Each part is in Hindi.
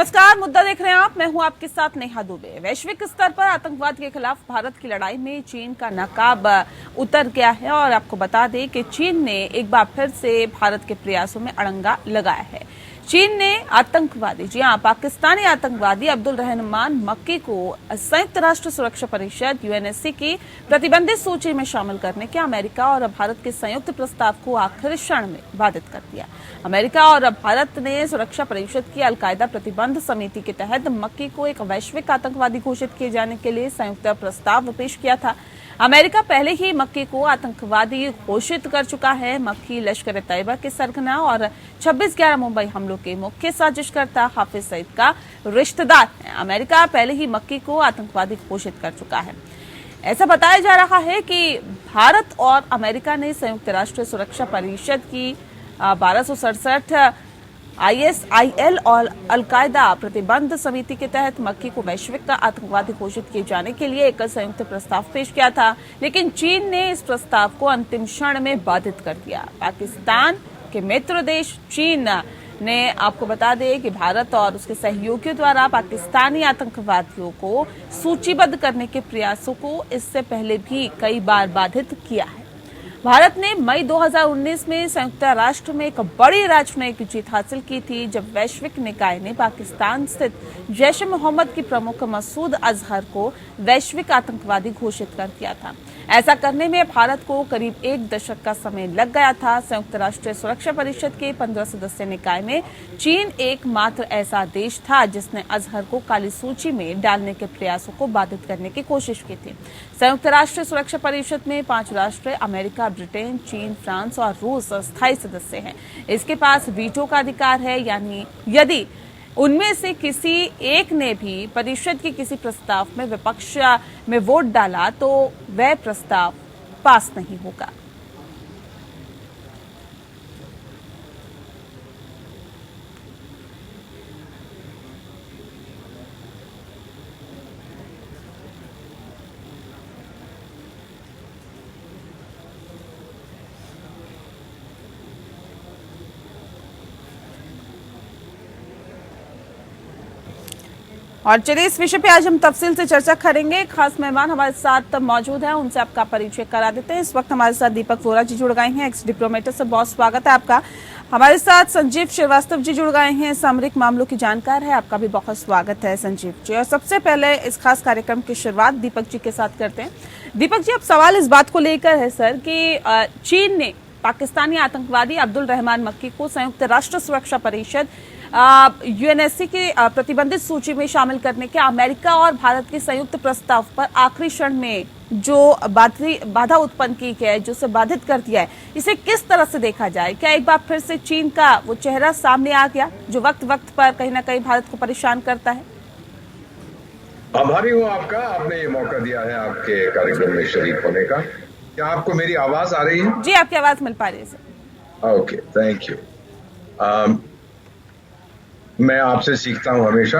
नमस्कार, मुद्दा देख रहे हैं आप। मैं हूं आपके साथ नेहा दुबे। वैश्विक स्तर पर आतंकवाद के खिलाफ भारत की लड़ाई में चीन का नकाब उतर गया है और आपको बता दें कि चीन ने एक बार फिर से भारत के प्रयासों में अड़ंगा लगाया है। चीन ने पाकिस्तानी आतंकवादी अब्दुल रहमान मक्की को संयुक्त राष्ट्र सुरक्षा परिषद यूएनएससी की प्रतिबंधित सूची में शामिल करने के अमेरिका और भारत के संयुक्त प्रस्ताव को आखिरी क्षण में बाधित कर दिया। अमेरिका और भारत ने सुरक्षा परिषद की अलकायदा प्रतिबंध समिति के तहत मक्की को एक वैश्विक आतंकवादी घोषित किए जाने के लिए संयुक्त प्रस्ताव पेश किया था। अमेरिका पहले ही मक्की को आतंकवादी घोषित कर चुका है। मक्की लश्कर ए तैयबा के सरगना और 26/11 मुंबई हमलों के मुख्य साजिशकर्ता हाफिज सईद का रिश्तेदार है। अमेरिका पहले ही मक्की को आतंकवादी घोषित कर चुका है। ऐसा बताया जा रहा है कि भारत और अमेरिका ने संयुक्त राष्ट्र सुरक्षा परिषद की 1267 ISIL और अलकायदा प्रतिबंध समिति के तहत मक्की को वैश्विक आतंकवादी घोषित किए जाने के लिए एक संयुक्त प्रस्ताव पेश किया था, लेकिन चीन ने इस प्रस्ताव को अंतिम क्षण में बाधित कर दिया। पाकिस्तान के मित्र देश चीन ने आपको बता दें कि भारत और उसके सहयोगियों द्वारा पाकिस्तानी आतंकवादियों को सूचीबद्ध करने के प्रयासों को इससे पहले भी कई बार बाधित किया है। भारत ने मई 2019 में संयुक्त राष्ट्र में एक बड़ी राजनयिक जीत हासिल की थी, जब वैश्विक निकाय ने पाकिस्तान स्थित जैश-ए-मोहम्मद के प्रमुख मसूद अजहर को वैश्विक आतंकवादी घोषित कर दिया था। ऐसा करने में भारत को करीब 1 दशक का समय लग गया था। संयुक्त राष्ट्र सुरक्षा परिषद के 15 सदस्य निकाय में चीन एकमात्र ऐसा देश था जिसने अजहर को काली सूची में डालने के प्रयासों को बाधित करने की कोशिश की थी। संयुक्त राष्ट्र सुरक्षा परिषद में 5 राष्ट्र अमेरिका, ब्रिटेन, चीन, फ्रांस और रूस स्थायी सदस्य हैं। इसके पास वीटो का अधिकार है, यानी यदि उनमें से किसी एक ने भी परिषद के किसी प्रस्ताव में विपक्ष में वोट डाला तो वह प्रस्ताव पास नहीं होगा। और चलिए इस विषय पे आज हम तफसील से चर्चा करेंगे। खास मेहमान हमारे साथ मौजूद हैं, उनसे आपका परिचय करा देते हैं। इस वक्त हमारे साथ दीपक वोरा जी जुड़ गए हैं, एक्स डिप्लोमेटर से। बहुत स्वागत है आपका। हमारे साथ संजीव श्रीवास्तव जी जुड़ गए हैं, सामरिक मामलों की जानकार है। आपका भी बहुत स्वागत है संजीव जी। और सबसे पहले इस खास कार्यक्रम की शुरुआत दीपक जी के साथ करते हैं। दीपक जी, अब सवाल इस बात को लेकर है सर कि चीन ने पाकिस्तानी आतंकवादी अब्दुल रहमान मक्की को संयुक्त राष्ट्र सुरक्षा परिषद यूएनएससी की प्रतिबंधित सूची में शामिल करने के अमेरिका और भारत के संयुक्त प्रस्ताव पर आखिरी क्षण में जो बाधा उत्पन्न की है, जो उसे बाधित कर दिया है, इसे किस तरह से देखा जाए? क्या एक बार फिर से चीन का वो चेहरा सामने आ गया जो वक्त वक्त पर कहीं ना कहीं भारत को परेशान करता है? आभारी हूँ आपका, आपने ये मौका दिया है आपके कार्यक्रम में शरीक होने का। क्या आपको मेरी आवाज आ रही है? जी, आपकी आवाज मिल पा रही है सर। Okay, thank you. मैं आपसे सीखता हूं हमेशा,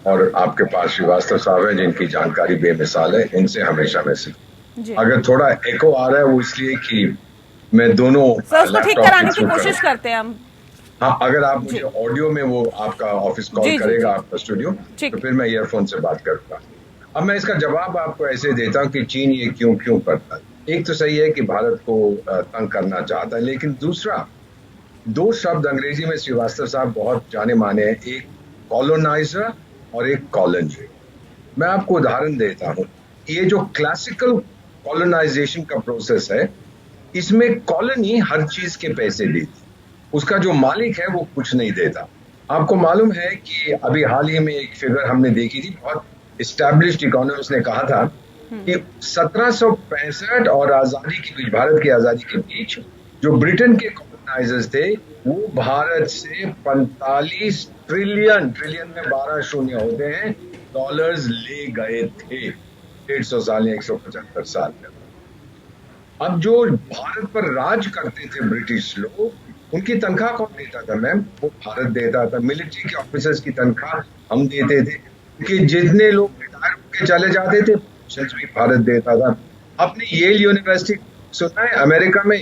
और आपके पास श्रीवास्तव साहब हैं जिनकी जानकारी बेमिसाल है, इनसे हमेशा मैं सीखता। अगर थोड़ा एको आ रहा है वो इसलिए कि मैं दोनों उसको ठीक कराने की कोशिश करते हैं हम। हाँ, अगर आप मुझे ऑडियो में वो आपका ऑफिस कॉल करेगा आपका स्टूडियो, तो फिर मैं ईयरफोन से बात करूंगा। अब मैं इसका जवाब आपको ऐसे देता हूँ कि चीन ये क्यों करता है। एक तो सही है कि भारत को तंग करना चाहता है, लेकिन दूसरा, 2 शब्द अंग्रेजी में श्रीवास्तव साहब बहुत जाने माने हैं, एक कॉलोनाइजर और एक कॉलोनी। मैं आपको उदाहरण देता हूं। ये जो क्लासिकल कॉलोनाइजेशन का प्रोसेस है, इसमें कॉलोनी हर चीज के पैसे देती, उसका जो मालिक है वो कुछ नहीं देता। आपको मालूम है कि अभी हाल ही में एक फिगर हमने देखी थी, बहुत एस्टैब्लिश्ड इकोनॉमिस्ट ने कहा था कि 1765 और आजादी के बीच, भारत की आजादी के बीच, जो ब्रिटेन के थे वो भारत से 45 ट्रिलियन में 12 शून्य होते हैं, डॉलर्स ले गए थे 150 साल या 175 साल में। अब जो भारत पर राज करते थे ब्रिटिश लोग, उनकी तनख्वाह कौन देता था मैम? वो भारत देता था। मिलिट्री के ऑफिसर्स की तनख्वाह हम देते थे, क्योंकि जितने लोग रिटायर होकर चले जाते थे भी भारत देता था। आपने येल यूनिवर्सिटी सुना है अमेरिका में?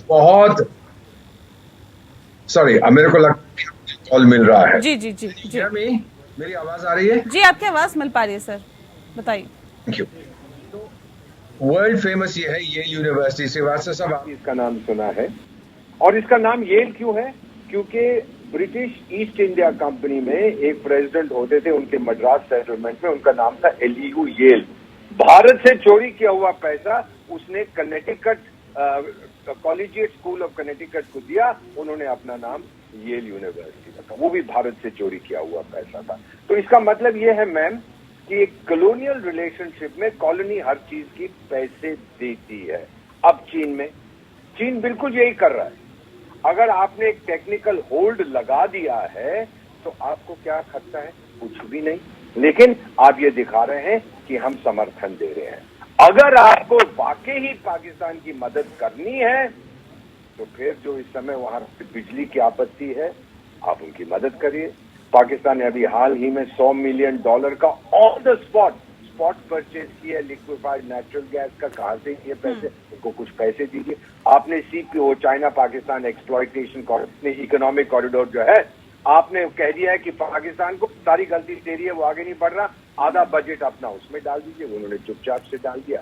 बहुत सॉरी, मेरे को लगता है कॉल मिल रहा है। जी। इंडिया में मेरी आवाज आ रही है? जी, आपकी आवाज मिल पा रही है सर, बताइए। Thank you. वर्ल्ड फेमस ये है येल यूनिवर्सिटी। श्रीवास्तव साहब, आप इसका नाम सुना है। और इसका नाम येल क्यों है? क्योंकि ब्रिटिश ईस्ट इंडिया कंपनी में एक प्रेसिडेंट होते थे, उनके मद्रास सेटलमेंट में उनका नाम था एलियू येल। भारत से चोरी किया हुआ पैसा उसने Connecticut collegiate school of Connecticut को दिया, उन्होंने अपना नाम येल यूनिवर्सिटी रखा, वो भी भारत से चोरी किया हुआ पैसा था। तो इसका मतलब ये है मैम कि एक कॉलोनियल रिलेशनशिप में कॉलोनी हर चीज की पैसे देती है। अब चीन बिल्कुल यही कर रहा है। अगर आपने एक टेक्निकल होल्ड लगा दिया है तो आपको क्या खतरा है? कुछ भी नहीं, लेकिन आप ये दिखा रहे हैं कि हम समर्थन दे रहे हैं। अगर आपको वाकई ही पाकिस्तान की मदद करनी है तो फिर जो इस समय वहां बिजली की आपत्ति है, आप उनकी मदद करिए। पाकिस्तान ने अभी हाल ही में $100 मिलियन का ऑन द स्पॉट परचेज किया लिक्विफाइड नेचुरल गैस का। कहां से ये पैसे? उनको कुछ पैसे दीजिए। आपने CPO China Pakistan exploitation economic corridor जो है, आपने कह दिया है कि पाकिस्तान को सारी गलती तेरी है, वो आगे नहीं बढ़ रहा, आधा बजट अपना उसमें डाल दीजिए। उन्होंने चुपचाप से डाल दिया।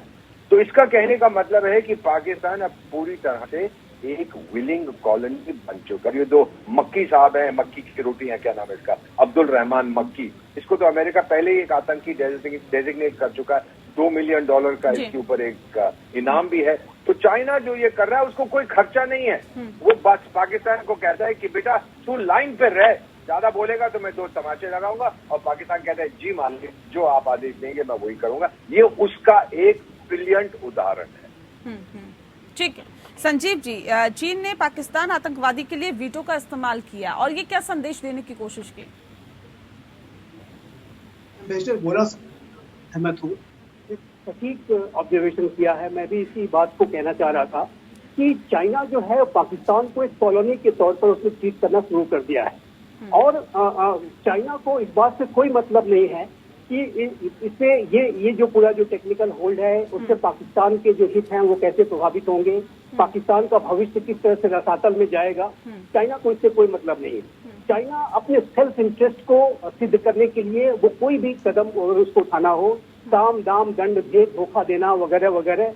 तो इसका कहने का मतलब है कि पाकिस्तान अब पूरी तरह से एक विलिंग कॉलोनी बन चुका है। ये दो मक्की साहब हैं, मक्की की रोटी है, क्या नाम है इसका, अब्दुल रहमान मक्की, इसको तो अमेरिका पहले ही एक आतंकी डेजिग्नेट कर चुका है। $2 मिलियन का इसके ऊपर एक इनाम भी है। तो चाइना जो ये कर रहा है उसको कोई खर्चा नहीं है, वो बस पाकिस्तान को कहता है कि बेटा तू लाइन पे रह, ज्यादा बोलेगा तो मैं 2 तमाचे लगाऊंगा, और पाकिस्तान कहता है जी मान ली, जो आप आदेश देंगे मैं वही करूंगा। ये उसका एक ब्रिलियंट उदाहरण है। ठीक है संजीव जी, चीन ने पाकिस्तान आतंकवादी के लिए वीटो का इस्तेमाल किया और ये क्या संदेश देने की कोशिश की? बोला सहमत हूँ, सटीक ऑब्जर्वेशन किया है। मैं भी इसी बात को कहना चाह रहा था कि चाइना जो है पाकिस्तान को एक कॉलोनी के तौर पर उसने ट्रीट करना शुरू कर दिया है। और चाइना को इस बात से कोई मतलब नहीं है कि इससे ये जो पूरा जो टेक्निकल होल्ड है उससे पाकिस्तान के जो हित हैं वो कैसे प्रभावित होंगे, पाकिस्तान का भविष्य किस तरह से रसातल में जाएगा, चाइना को इससे कोई मतलब नहीं है। चाइना अपने सेल्फ इंटरेस्ट को सिद्ध करने के लिए वो कोई भी कदम उसको उठाना हो, साम दाम दंड भेद धोखा देना वगैरह वगैरह,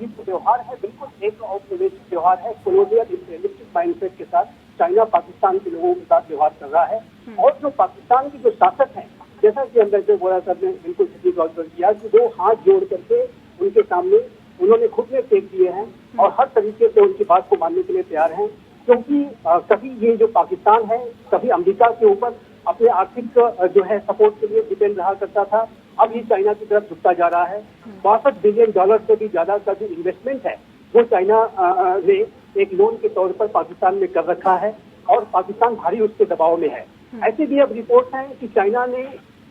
व्यवहार है बिल्कुल एक औपनिवेशिक व्यवहार है। कॉलोनियल इंपीरियलिस्टिक माइंडसेट के साथ चाइना पाकिस्तान के लोगों के साथ व्यवहार कर रहा है। और जो पाकिस्तान के जो शासक हैं, जैसा कि अंदर बोला साहब ने बिल्कुल सटीक ऑब्जर्व किया कि वो हाथ जोड़ करके उनके सामने उन्होंने खुद में फेंक दिए हैं और हर तरीके से उनकी बात को मानने के लिए तैयार हैं। क्योंकि कभी ये जो पाकिस्तान है कभी अमेरिका के ऊपर अपने आर्थिक जो है सपोर्ट के लिए डिपेंड रहा करता था, अब ये चाइना की तरफ झुकता जा रहा है। $62 बिलियन से भी ज्यादा का जो इन्वेस्टमेंट है वो चाइना ने एक लोन के तौर पर पाकिस्तान में कर रखा है और पाकिस्तान भारी उसके दबाव में है। ऐसे भी अब रिपोर्ट है कि चाइना ने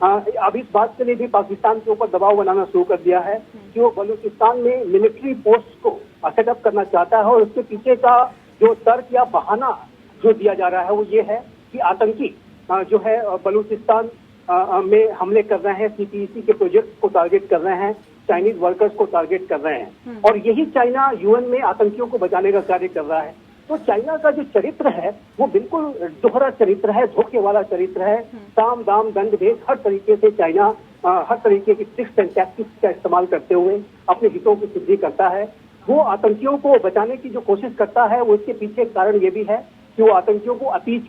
अब इस बात के लिए भी पाकिस्तान के ऊपर दबाव बनाना शुरू कर दिया है कि वो बलूचिस्तान में मिलिट्री पोस्ट को सेटअप करना चाहता है। और उसके पीछे का जो तर्क या बहाना जो दिया जा रहा है वो ये है कि आतंकी जो है बलूचिस्तान में हमले कर रहे हैं, सीपीईसी के प्रोजेक्ट को टारगेट कर रहे हैं, चाइनीज वर्कर्स को टारगेट कर रहे हैं, और यही चाइना यूएन में आतंकियों को बचाने का कार्य कर रहा है। तो चाइना का जो चरित्र है वो बिल्कुल दोहरा चरित्र है, धोखे वाला चरित्र है। साम दाम दंड भेद हर तरीके से चाइना हर तरीके की ट्रिक्स एंड टैक्टिक्स का इस्तेमाल करते हुए अपने हितों की सिद्धि करता है। वो आतंकियों को बचाने की जो कोशिश करता है वो इसके पीछे कारण ये भी है कि वो आतंकियों को अपीच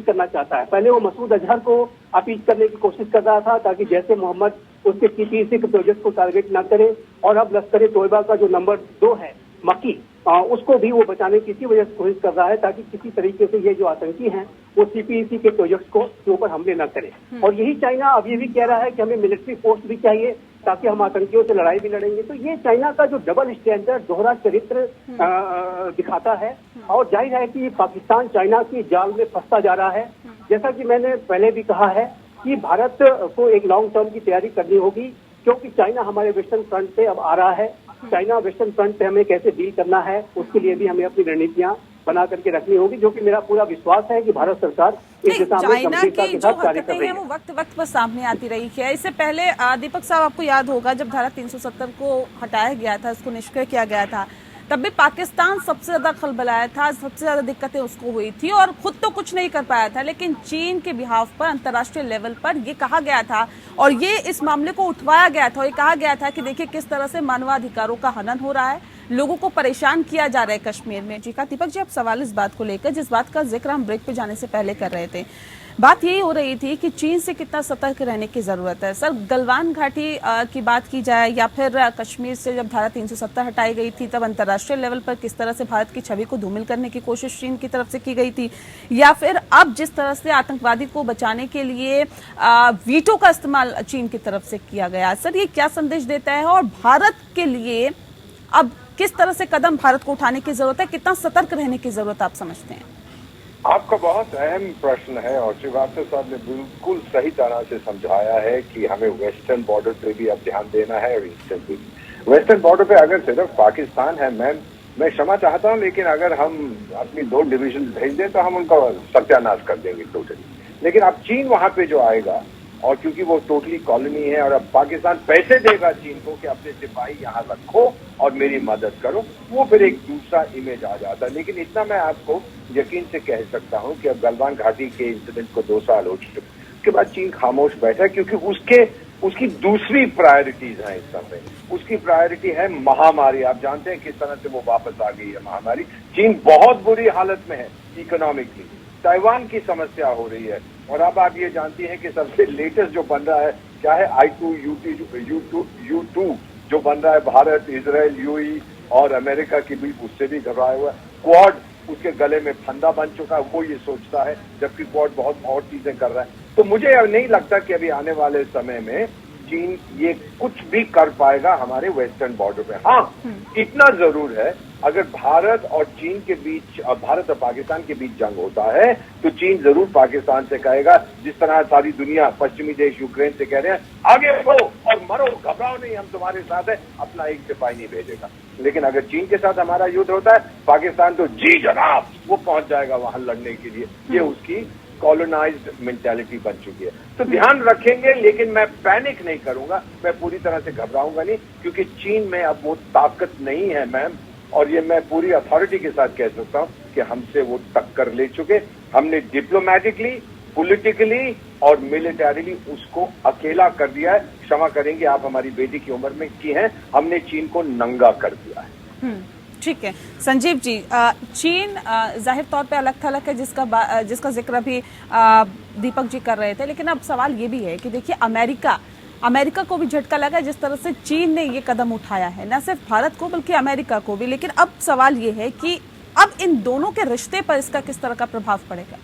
करना चाहता है। पहले वो मसूद अजहर को अपीच करने की कोशिश कर रहा था ताकि जैसे मोहम्मद उसके सीपीईसी के प्रोजेक्ट को टारगेट ना करे, और अब लश्कर तोयबा का जो नंबर 2 है मक्की, उसको भी वो बचाने की इसी वजह से कोशिश कर रहा है ताकि किसी तरीके से ये जो आतंकी हैं वो सीपीईसी के प्रोजेक्ट के ऊपर हमले न करें। और यही चाइना अब ये भी कह रहा है कि हमें मिलिट्री फोर्स भी चाहिए ताकि हम आतंकियों से लड़ाई भी लड़ेंगे। तो ये चाइना का जो डबल स्टैंडर्ड दोहरा चरित्र दिखाता है, और जाहिर है कि पाकिस्तान चाइना की जाल में फंसता जा रहा है। जैसा कि मैंने पहले भी कहा है कि भारत को एक लॉन्ग टर्म की तैयारी करनी होगी, क्योंकि चाइना हमारे वेस्टर्न फ्रंट पे अब आ रहा है। चाइना वेस्टर्न फ्रंट पे हमें कैसे डील करना है उसके लिए भी हमें अपनी रणनीतियां बना करके रखनी होगी, जो कि मेरा पूरा विश्वास है कि भारत सरकार इस दिशा में गंभीरता के साथ कार्य कर रही है। वो वक्त पर सामने आती रही है। इससे पहले दीपक साहब आपको याद होगा जब धारा 370 को हटाया गया था, इसको निष्क्रिय किया गया था, तब भी पाकिस्तान सबसे ज्यादा खलबलाया था, सबसे ज्यादा दिक्कतें उसको हुई थी और खुद तो कुछ नहीं कर पाया था, लेकिन चीन के बिहाफ पर अंतर्राष्ट्रीय लेवल पर ये कहा गया था और ये इस मामले को उठवाया गया था और ये कहा गया था कि देखिए किस तरह से मानवाधिकारों का हनन हो रहा है, लोगों को परेशान किया जा रहा है कश्मीर में। जी का दीपक जी, अब सवाल इस बात को लेकर जिस बात का जिक्र हम ब्रेक पे जाने से पहले कर रहे थे, बात यही हो रही थी कि चीन से कितना सतर्क रहने की जरूरत है। सर, गलवान घाटी की बात की जाए या फिर कश्मीर से जब धारा 370 हटाई गई थी तब अंतर्राष्ट्रीय लेवल पर किस तरह से भारत की छवि को धूमिल करने की कोशिश चीन की तरफ से की गई थी, या फिर अब जिस तरह से आतंकवादी को बचाने के लिए वीटो का इस्तेमाल चीन की तरफ से किया गया, सर ये क्या संदेश देता है और भारत के लिए अब किस तरह से कदम भारत को उठाने की जरूरत है, कितना सतर्क रहने की जरूरत आप समझते हैं? आपका बहुत अहम प्रश्न है और श्रीवास्तव साहब ने बिल्कुल सही तरह से समझाया है कि हमें वेस्टर्न बॉर्डर पे भी अब ध्यान देना है और ईस्टर्न पे भी। वेस्टर्न बॉर्डर पे अगर सिर्फ पाकिस्तान है, मैं क्षमा चाहता हूं, लेकिन अगर हम अपनी 2 डिवीजन भेज दें तो हम उनका सत्यानाश कर देंगे टोटली। लेकिन अब चीन वहां पे जो आएगा, और क्योंकि वो टोटली कॉलोनी है और अब पाकिस्तान पैसे देगा चीन को कि अपने सिपाही यहाँ रखो और मेरी मदद करो, वो फिर एक दूसरा इमेज आ जाता है। लेकिन इतना मैं आपको यकीन से कह सकता हूँ कि अब गलवान घाटी के इंसिडेंट को 2 साल हो चुके, उसके बाद चीन खामोश बैठा है क्योंकि उसकी दूसरी प्रायोरिटीज हैं इस समय। उसकी प्रायोरिटी है महामारी। आप जानते हैं किस तरह से वो वापस आ गई है महामारी। चीन बहुत बुरी हालत में है इकोनॉमिकली, ताइवान की समस्या हो रही है, और अब आप ये जानती हैं कि सबसे लेटेस्ट जो बन रहा है क्या है, U2 जो बन रहा है भारत, इजराइल, यूएई और अमेरिका के बीच, उससे भी घबराया हुआ है। क्वाड उसके गले में फंदा बन चुका है, वो ये सोचता है, जबकि क्वाड बहुत और चीजें कर रहा है। तो मुझे अब नहीं लगता कि अभी आने वाले समय में चीन ये कुछ भी कर पाएगा हमारे वेस्टर्न बॉर्डर पे। हाँ, इतना जरूर है, अगर भारत और चीन के बीच, भारत और पाकिस्तान के बीच जंग होता है तो चीन जरूर पाकिस्तान से कहेगा, जिस तरह सारी दुनिया, पश्चिमी देश यूक्रेन से कह रहे हैं आगे बढ़ो और मरो, घबराओ नहीं, हम तुम्हारे साथ है, अपना एक सिपाही नहीं भेजेगा। लेकिन अगर चीन के साथ हमारा युद्ध होता है, पाकिस्तान तो जी जनाब वो पहुंच जाएगा वहां लड़ने के लिए। ये उसकी कॉलोनाइज्ड मेंटालिटी बन चुकी है। तो ध्यान रखेंगे, लेकिन मैं पैनिक नहीं करूंगा, मैं पूरी तरह से घबराऊंगा नहीं, क्योंकि चीन में अब वो ताकत नहीं है मैम, और ये मैं पूरी अथॉरिटी के साथ कह सकता हूं कि हमसे वो टक्कर ले चुके। हमने डिप्लोमेटिकली, पॉलिटिकली और मिलिटरीली उसको अकेला कर दिया है। क्षमा करेंगे, आप हमारी बेटी की उम्र में की हैं, हमने चीन को नंगा कर दिया है। ठीक है संजीव जी, चीन जाहिर तौर पे अलग थलग है जिसका जिक्र भी दीपक जी कर रहे थे, लेकिन अब सवाल ये भी है कि देखिए अमेरिका को भी झटका लगा जिस तरह से चीन ने ये कदम उठाया है, न सिर्फ भारत को बल्कि अमेरिका को भी। लेकिन अब सवाल ये है कि अब इन दोनों के रिश्ते पर इसका किस तरह का प्रभाव पड़ेगा?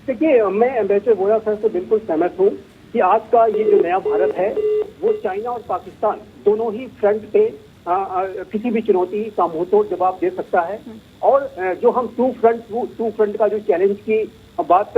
देखिए, मैं एम्बेसडर वोरा सर से बिल्कुल सहमत हूँ कि आज का ये जो नया भारत है वो चाइना और पाकिस्तान दोनों ही फ्रंट पे किसी भी चुनौती का मुंहतोड़ जवाब दे सकता है। और जो हम टू फ्रंट का जो चैलेंज की बात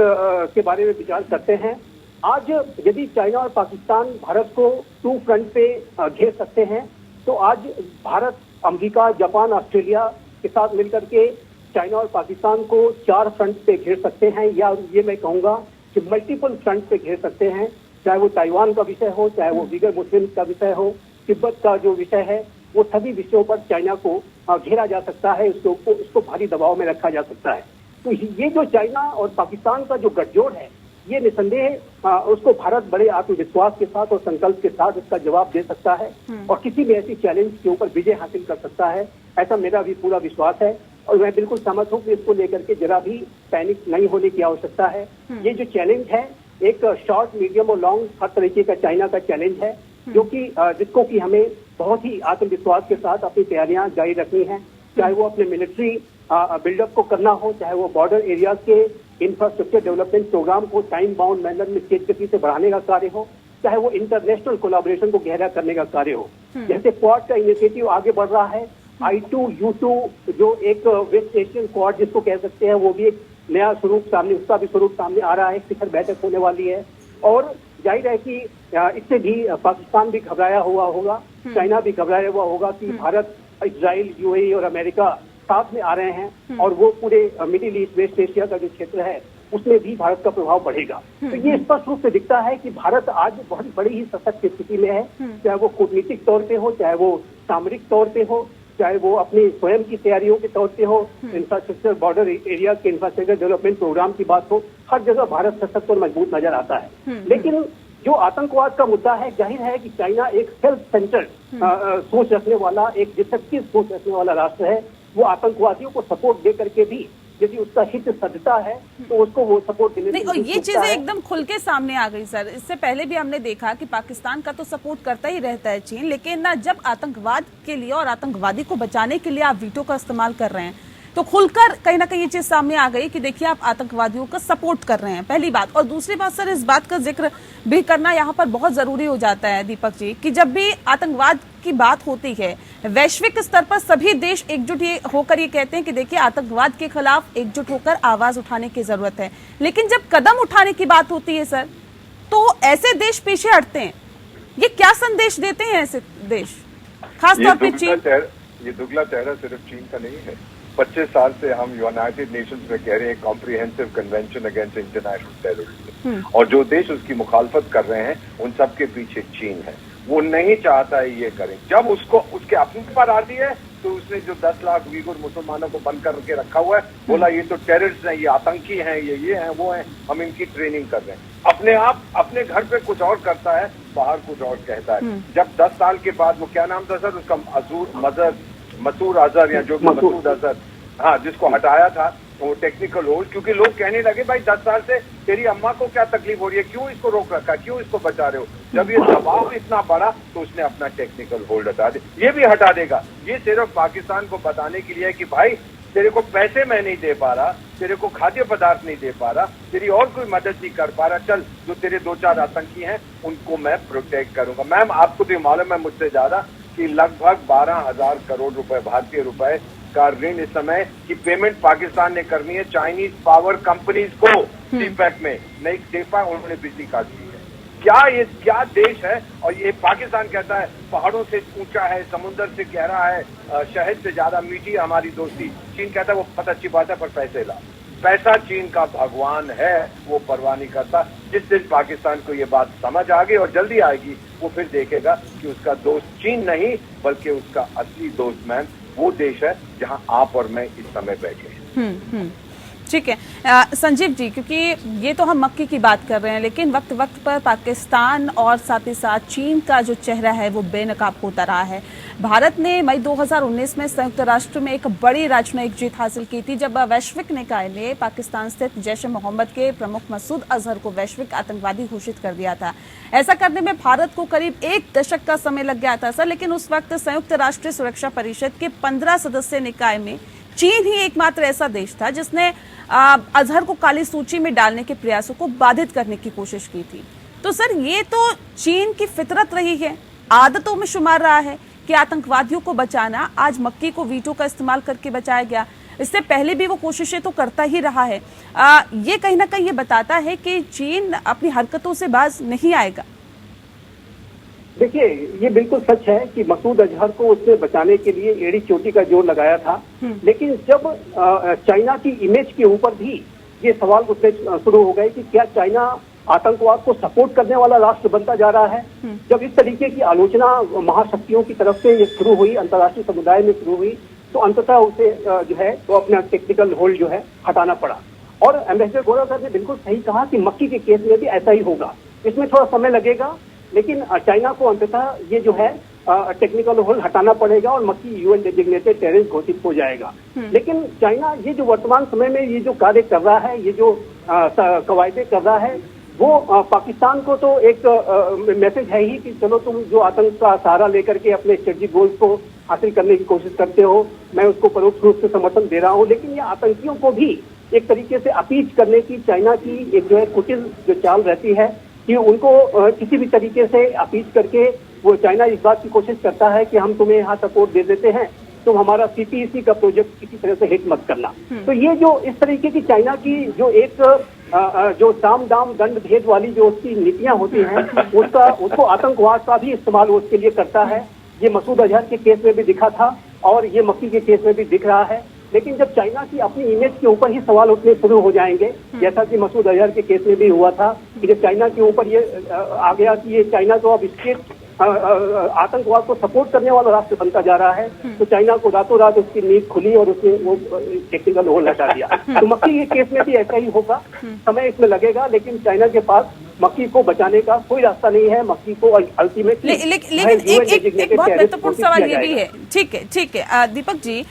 के बारे में विचार करते हैं, आज यदि चाइना और पाकिस्तान भारत को टू फ्रंट पे घेर सकते हैं, तो आज भारत, अमेरिका, जापान, ऑस्ट्रेलिया के साथ मिलकर के चाइना और पाकिस्तान को 4 फ्रंट पे घेर सकते हैं, या ये मैं कहूँगा कि मल्टीपल फ्रंट पे घेर सकते हैं। चाहे वो ताइवान का विषय हो, चाहे वो दीगर मुस्लिम का विषय हो, तिब्बत का जो विषय है, वो सभी विषयों पर चाइना को घेरा जा सकता है, उसको भारी दबाव में रखा जा सकता है। तो ये जो चाइना और पाकिस्तान का जो गठजोड़ है, ये निसंदेह उसको भारत बड़े आत्मविश्वास के साथ और संकल्प के साथ इसका जवाब दे सकता है और किसी भी ऐसी चैलेंज के ऊपर विजय हासिल कर सकता है, ऐसा मेरा भी पूरा विश्वास है। और मैं बिल्कुल सहमत हूँ कि इसको लेकर के जरा भी पैनिक नहीं होने की आवश्यकता है। ये जो चैलेंज है, एक शॉर्ट, मीडियम और लॉन्ग हर तरीके का चाइना का चैलेंज है, जो कि जिसको कि हमें बहुत ही आत्मविश्वास के साथ अपनी तैयारियां जारी रखनी है। चाहे वो अपने मिलिट्री बिल्डअप को करना हो, चाहे वो बॉर्डर एरियाज के इंफ्रास्ट्रक्चर डेवलपमेंट प्रोग्राम को टाइम बाउंड मैनर में तेज गति से बढ़ाने का कार्य हो, चाहे वो इंटरनेशनल कोलैबोरेशन को गहरा करने का कार्य हो। जैसे क्वाड का इनिशिएटिव आगे बढ़ रहा है, I2U2 जो एक वेस्ट एशियन क्वाड जिसको कह सकते हैं, वो भी एक नया स्वरूप सामने, उसका भी स्वरूप सामने आ रहा है। शिखर बैठक होने वाली है और जाहिर है कि इससे भी पाकिस्तान भी घबराया हुआ होगा, चाइना भी घबराया हुआ होगा कि भारत, इजराइल, यूएई और अमेरिका साथ में आ रहे हैं और वो पूरे मिडिल ईस्ट, वेस्ट एशिया का जो क्षेत्र है उसमें भी भारत का प्रभाव बढ़ेगा। तो ये स्पष्ट रूप से दिखता है कि भारत आज बहुत बड़ी ही सशक्त स्थिति में है, चाहे वो कूटनीतिक तौर पे हो, चाहे वो सामरिक तौर पे हो, चाहे वो अपनी स्वयं की तैयारियों के तौर पे हो, इंफ्रास्ट्रक्चर, बॉर्डर एरिया के इंफ्रास्ट्रक्चर डेवलपमेंट प्रोग्राम की बात हो, हर जगह भारत सशक्त और मजबूत नजर आता है। लेकिन जो आतंकवाद का मुद्दा है, जाहिर है कि चाइना एक सेल्फ सेंटर्ड सोच रखने वाला, एक डिस्ट्रक्टिव सोच रखने वाला राष्ट्र है। वो आतंकवादियों को सपोर्ट दे करके भी यदि उसका हित सधता है तो उसको वो सपोर्ट देने नहीं, और ये चीजें एकदम खुल के सामने आ गई सर। इससे पहले भी हमने देखा कि पाकिस्तान का तो सपोर्ट करता ही रहता है चीन, लेकिन ना जब आतंकवाद के लिए और आतंकवादी को बचाने के लिए आप वीटो का इस्तेमाल कर रहे हैं तो खुलकर कहीं ना कहीं ये चीज सामने आ गई कि देखिए आप आतंकवादियों का सपोर्ट कर रहे हैं, पहली बात। और दूसरी बात सर, इस बात का जिक्र भी करना यहाँ पर बहुत जरूरी हो जाता है दीपक जी, कि जब भी आतंकवाद की बात होती है वैश्विक स्तर पर सभी देश एकजुट होकर ये कहते हैं कि देखिए आतंकवाद के खिलाफ एकजुट होकर आवाज उठाने की जरूरत है। लेकिन जब कदम उठाने की बात होती है सर, तो ऐसे देश पीछे हटते हैं। ये क्या संदेश देते हैं ऐसे देश, खासतौर पर चीन? ये दुगला चेहरा सिर्फ चीन का नहीं है। 25 साल से हम यूनाइटेड नेशंस में कह रहे हैं comprehensive convention against international terrorism, और जो देश उसकी मुखालफत कर रहे हैं उन सब के पीछे चीन है। वो नहीं चाहता है ये करें। जब उसको उसके अपने पर आती है तो उसने जो 10 लाख उइगुर मुसलमानों को बंद करके रखा हुआ है, बोला ये तो टेररिस्ट हैं, ये आतंकी हैं, ये हैं, वो हैं, हम इनकी ट्रेनिंग कर रहे हैं। अपने आप अपने घर पे कुछ और करता है, बाहर कुछ और कहता है। जब 10 साल के बाद, वो क्या नाम था सर उसका, मसूद अजहर या जो भी मसूद अजहर, हाँ, जिसको हटाया था वो टेक्निकल होल्ड, क्योंकि लोग कहने लगे भाई 10 साल से तेरी अम्मा को क्या तकलीफ हो रही है, क्यों इसको रोक रखा, क्यों इसको बचा रहे हो। जब ये दबाव इतना बड़ा तो उसने अपना टेक्निकल होल्ड हटा दिया। ये भी हटा देगा। ये सिर्फ पाकिस्तान को बताने के लिए है कि भाई तेरे को पैसे मैं नहीं दे पा रहा, तेरे को खाद्य पदार्थ नहीं दे पा रहा, तेरी और कोई मदद नहीं कर पा रहा, चल जो तेरे 2-4 आतंकी हैं उनको मैं प्रोटेक्ट करूंगा। मैम आपको तो मालूम है मुझसे ज्यादा कि लगभग 12,000 करोड़ रुपए भारतीय रुपए का ऋण इस समय की पेमेंट पाकिस्तान ने करनी है चाइनीज पावर कंपनीज को सीपैक में, नहीं दे पाए, उन्होंने बिजली काट दी है। क्या देश है। और ये पाकिस्तान कहता है पहाड़ों से ऊंचा है, समुद्र से गहरा है, शहद से ज्यादा मीठी है हमारी दोस्ती। चीन कहता है वो बहुत अच्छी बात है पर पैसे ला। पैसा चीन का भगवान है, वो परवाह नहीं करता। जिस दिन पाकिस्तान को ये बात समझ आ गई, और जल्दी आएगी, वो फिर देखेगा कि उसका दोस्त चीन नहीं बल्कि उसका असली दोस्त मैम वो देश है जहां आप और मैं इस समय बैठे हैं। ठीक है संजीव जी, क्योंकि ये तो हम मक्की की बात कर रहे हैं, लेकिन वक्त वक्त पर पाकिस्तान और साथ ही साथ चीन का जो चेहरा है वो बेनकाब होता रहा है। भारत ने मई 2019 में संयुक्त राष्ट्र में एक बड़ी राजनयिक जीत हासिल की थी, जब वैश्विक निकाय ने पाकिस्तान स्थित जैश-ए-मोहम्मद के प्रमुख मसूद अजहर को वैश्विक आतंकवादी घोषित कर दिया था। ऐसा करने में भारत को करीब 1 दशक का समय लग गया था सर, लेकिन उस वक्त संयुक्त राष्ट्र सुरक्षा परिषद के 15 सदस्य निकाय में चीन ही एकमात्र ऐसा देश था जिसने अजहर को काली सूची में डालने के प्रयासों को बाधित करने की कोशिश की थी। तो सर ये तो चीन की फितरत रही है, आदतों में शुमार रहा है कि आतंकवादियों को बचाना। आज मक्की को वीटो का इस्तेमाल करके बचाया गया, इससे पहले भी वो कोशिशें तो करता ही रहा है। ये कहीं ना कहीं ये बताता है कि चीन अपनी हरकतों से बाज नहीं आएगा। देखिए, ये बिल्कुल सच है कि मसूद अजहर को उसने बचाने के लिए एड़ी चोटी का जोर लगाया था, लेकिन जब चाइना की इमेज के ऊपर भी ये सवाल उठने शुरू हो गए कि क्या चाइना आतंकवाद को सपोर्ट करने वाला राष्ट्र बनता जा रहा है। जब इस तरीके की आलोचना महाशक्तियों की तरफ से ये शुरू हुई, अंतर्राष्ट्रीय समुदाय में शुरू हुई, तो अंततः उसे जो है वो अपना टेक्निकल होल्ड जो है हटाना पड़ा। और एम्बेसडर गोरा साहब ने बिल्कुल सही कहा कि मक्की के केस में भी ऐसा ही होगा। इसमें थोड़ा समय लगेगा, लेकिन चाइना को अंततः ये जो है टेक्निकल होल्ड हटाना पड़ेगा और मक्की यूएन डेजिग्नेटेड टेररिस्ट घोषित हो जाएगा। लेकिन चाइना ये जो वर्तमान समय में ये जो कार्य कर रहा है, ये जो कवायदे कर रहा है, वो पाकिस्तान को तो एक मैसेज है ही कि चलो तुम जो आतंक का सहारा लेकर के अपने स्ट्रेटेजिक गोल्स को हासिल करने की कोशिश करते हो, मैं उसको परोक्ष रूप से समर्थन दे रहा हूँ। लेकिन ये आतंकियों को भी एक तरीके से अपीच करने की चाइना की एक जो है कुटिल जो चाल रहती है कि उनको किसी भी तरीके से अपीच करके वो चाइना इस बात की कोशिश करता है कि हम तुम्हें यहाँ सपोर्ट दे देते हैं, तुम हमारा सीपीईसी का प्रोजेक्ट किसी तरह से हिट मत करना। तो ये जो इस तरीके की चाइना की जो एक जो साम दाम दंड भेद वाली जो उसकी नीतियां होती हैं, उसको आतंकवाद का भी इस्तेमाल उसके लिए करता है। ये मसूद अजहर के केस में भी दिखा था और ये मक्की के केस में भी दिख रहा है। लेकिन जब चाइना की अपनी इमेज के ऊपर ही सवाल उठने शुरू हो जाएंगे, जैसा कि मसूद अजहर के केस में भी हुआ था कि जब चाइना के ऊपर ये आ गया कि ये चाइना तो अब स्टेट आतंकवाद को सपोर्ट करने वाला राष्ट्र बनता जा रहा है, तो चाइना को रातों रात उसकी नींद खुली और उसने वो टेक्निकल होल हटा दिया। तो मक्की के केस में भी ऐसा ही होगा, समय इसमें लगेगा, लेकिन चाइना के पास मक्की को बचाने का कोई रास्ता नहीं है। मक्की को अल्टीमेटली लेकिन एक बहुत महत्वपूर्ण सवाल ये भी है, ठीक है दीपक जी,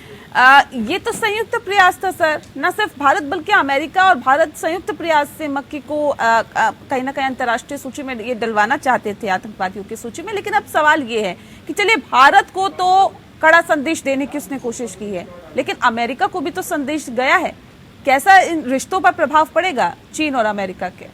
ये तो संयुक्त प्रयास था सर, न सिर्फ भारत बल्कि अमेरिका और भारत संयुक्त प्रयास से मक्की को कहीं ना कहीं अंतर्राष्ट्रीय सूची में ये डलवाना चाहते थे, आतंकवादियों की सूची में। लेकिन अब सवाल ये है कि चलिए भारत को तो कड़ा संदेश देने की उसने कोशिश की है, लेकिन अमेरिका को भी तो संदेश गया है। कैसा इन रिश्तों पर प्रभाव पड़ेगा चीन और अमेरिका के?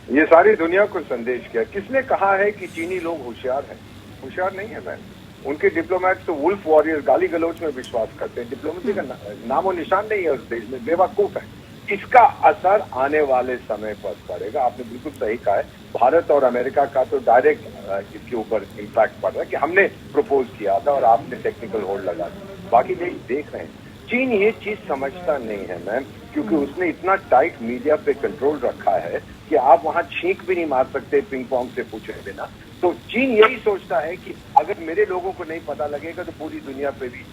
ये सारी दुनिया को संदेश किया। किसने कहा है कि चीनी लोग होशियार हैं? होशियार नहीं है मैम। उनके डिप्लोमेट्स तो वुल्फ वॉरियर, गाली गलौज में विश्वास करते हैं। डिप्लोमेसी का नामो निशान नहीं है उस देश में, बेवकूफ है। इसका असर आने वाले समय पर पड़ेगा। आपने बिल्कुल सही कहा है, भारत और अमेरिका का तो डायरेक्ट इसके ऊपर इम्पैक्ट पड़ रहा है कि हमने प्रपोज किया था और आपने टेक्निकल होल्ड लगा दिया। बाकी देश देख रहे हैं। चीन ये चीज समझता नहीं है मैम, क्योंकि उसने इतना टाइट मीडिया पे कंट्रोल रखा है कि आप वहां छींक भी नहीं मार सकते पिंग पोंग से पूछे बिना। तो चीन यही सोचता है कि अगर मेरे लोगों को नहीं पता लगेगा तो पूरी दुनिया पे भी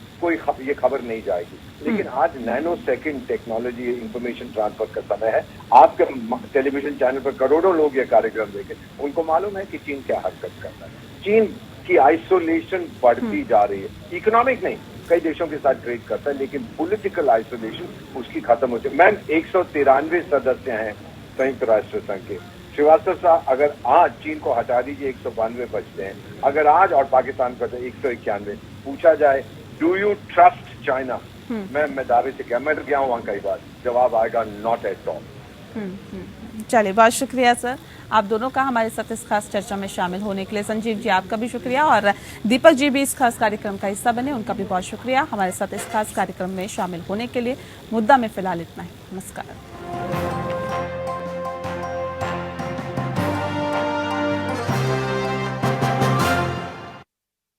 ये खबर नहीं जाएगी। लेकिन आज nano second technology, information transfer का समय है। आपके टेलीविजन चैनल पर करोड़ों लोग ये कार्यक्रम देखें, उनको मालूम है कि चीन क्या हरकत करता है। चीन की आइसोलेशन बढ़ती जा रही है। इकोनॉमिक नहीं, कई देशों के साथ ट्रेड करता है, लेकिन पॉलिटिकल आइसोलेशन उसकी खत्म होती है। मैम 193 सदस्य हैं संयुक्त राष्ट्र संघ के। श्रीवास्तव साहब, अगर आज चीन को हटा दीजिए 192 बचते हैं। अगर आज और पाकिस्तान को 191 पूछा जाए, डू यू ट्रस्ट चाइना, मैं दावे से क्या, मैं गया हूँ वहां कई बार, जवाब आएगा नॉट एट ऑल। चलिए, बहुत शुक्रिया सर आप दोनों का हमारे साथ इस खास चर्चा में शामिल होने के लिए। संजीव जी आपका भी शुक्रिया, और दीपक जी भी इस खास कार्यक्रम का हिस्सा बने, उनका भी बहुत शुक्रिया हमारे साथ इस खास कार्यक्रम में शामिल होने के लिए। मुद्दा में फिलहाल इतना ही। नमस्कार।